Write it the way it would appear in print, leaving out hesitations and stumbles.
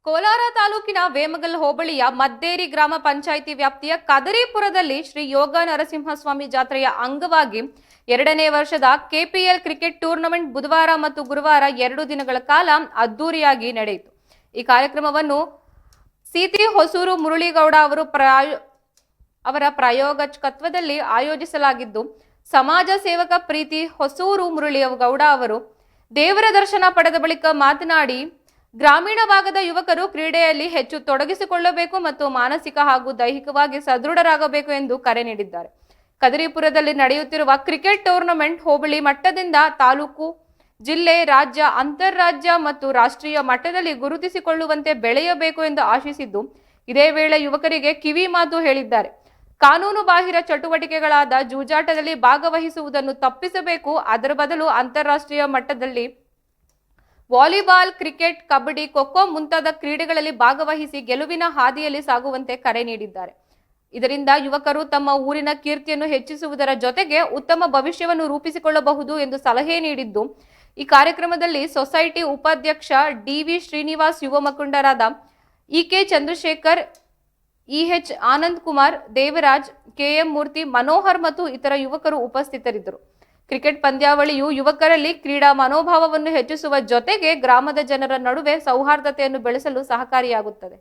ಕೋಲಾರ ತಾಲೂಕಿನ ವೇಮಗಲ್ ಹೋಬಳಿಯ ಮದ್ದೇರಿ ಗ್ರಾಮ ಪಂಚಾಯಿತಿ ವ್ಯಾಪ್ತಿಯ ಕದರಿಪುರದಲ್ಲಿ ಶ್ರೀ ಯೋಗ ನರಸಿಂಹಸ್ವಾಮಿ ಜಾತ್ರೆಯ ಅಂಗವಾಗಿ 2ನೇ ವರ್ಷದ ಕೆಪಿಎಲ್ ಕ್ರಿಕೆಟ್ ಟೂರ್ನಮೆಂಟ್ ಬುಧವಾರ ಮತ್ತು ಗುರುವಾರ 2 ದಿನಗಳ ಕಾಲ ಅದ್ದೂರಿಯಾಗಿ ನಡೆಯಿತು. ಈ ಕಾರ್ಯಕ್ರಮವನ್ನು ಸಿಟಿ ಹೊಸೂರು ಮುರಳಿಗೌಡ ಅವರ ಪ್ರಾಯೋಜಕತ್ವದಲ್ಲಿ ಆಯೋಜಿಸಲಾಗಿದ್ದು, ಸಮಾಜ ಸೇವಕ ಪ್ರೀತಿ ಹೊಸೂರು ಮುರಳಿಗೌಡ ಅವರು ದೇವರ ದರ್ಶನ ಪಡೆದ ಬಳಿಕ ಮಾತನಾಡಿ, ಗ್ರಾಮೀಣ ಭಾಗದ ಯುವಕರು ಕ್ರೀಡೆಯಲ್ಲಿ ಹೆಚ್ಚು ತೊಡಗಿಸಿಕೊಳ್ಳಬೇಕು ಮತ್ತು ಮಾನಸಿಕ ಹಾಗೂ ದೈಹಿಕವಾಗಿ ಸದೃಢರಾಗಬೇಕು ಎಂದು ಕರೆ ನೀಡಿದ್ದಾರೆ. ಕದರಿಪುರದಲ್ಲಿ ನಡೆಯುತ್ತಿರುವ ಕ್ರಿಕೆಟ್ ಟೂರ್ನಮೆಂಟ್ ಹೋಬಳಿ ಮಟ್ಟದಿಂದ ತಾಲೂಕು, ಜಿಲ್ಲೆ, ರಾಜ್ಯ, ಅಂತಾರಾಜ್ಯ ಮತ್ತು ರಾಷ್ಟ್ರೀಯ ಮಟ್ಟದಲ್ಲಿ ಗುರುತಿಸಿಕೊಳ್ಳುವಂತೆ ಬೆಳೆಯಬೇಕು ಎಂದು ಆಶಿಸಿದ್ದು, ಇದೇ ವೇಳೆ ಯುವಕರಿಗೆ ಕಿವಿ ಮಾತು ಹೇಳಿದ್ದಾರೆ. ಕಾನೂನು ಬಾಹಿರ ಚಟುವಟಿಕೆಗಳಾದ ಜೂಜಾಟದಲ್ಲಿ ಭಾಗವಹಿಸುವುದನ್ನು ತಪ್ಪಿಸಬೇಕು. ಅದರ ಬದಲು ಅಂತಾರಾಷ್ಟ್ರೀಯ ಮಟ್ಟದಲ್ಲಿ ವಾಲಿಬಾಲ್, ಕ್ರಿಕೆಟ್, ಕಬಡ್ಡಿ, ಖೋ-ಖೋ ಮುಂತಾದ ಕ್ರೀಡೆಗಳಲ್ಲಿ ಭಾಗವಹಿಸಿ ಗೆಲುವಿನ ಹಾದಿಯಲ್ಲಿ ಸಾಗುವಂತೆ ಕರೆ ನೀಡಿದ್ದಾರೆ. ಇದರಿಂದ ಯುವಕರು ತಮ್ಮ ಊರಿನ ಕೀರ್ತಿಯನ್ನು ಹೆಚ್ಚಿಸುವುದರ ಜೊತೆಗೆ ಉತ್ತಮ ಭವಿಷ್ಯವನ್ನು ರೂಪಿಸಿಕೊಳ್ಳಬಹುದು ಎಂದು ಸಲಹೆ ನೀಡಿದ್ದು, ಈ ಕಾರ್ಯಕ್ರಮದಲ್ಲಿ ಸೊಸೈಟಿ ಉಪಾಧ್ಯಕ್ಷ ಡಿ.ವಿ. ಶ್ರೀನಿವಾಸ್, ಯುವ ಮುಖಂಡರಾದ ಇ.ಕೆ. ಚಂದ್ರಶೇಖರ್, ಇ.ಎಚ್. ಆನಂದ್ ಕುಮಾರ್, ದೇವರಾಜ್, ಕೆ.ಎಂ. ಮೂರ್ತಿ, ಮನೋಹರ್ ಮತ್ತು ಇತರ ಯುವಕರು ಉಪಸ್ಥಿತರಿದ್ದರು. ಕ್ರಿಕೆಟ್ ಪಂದ್ಯಾವಳಿಯು ಯುವಕರಲ್ಲಿ ಕ್ರೀಡಾ ಮನೋಭಾವವನ್ನು ಹೆಚ್ಚಿಸುವ ಜೊತೆಗೆ ಗ್ರಾಮದ ಜನರ ನಡುವೆ ಸೌಹಾರ್ದತೆಯನ್ನು ಬೆಳೆಸಲು ಸಹಕಾರಿಯಾಗುತ್ತದೆ.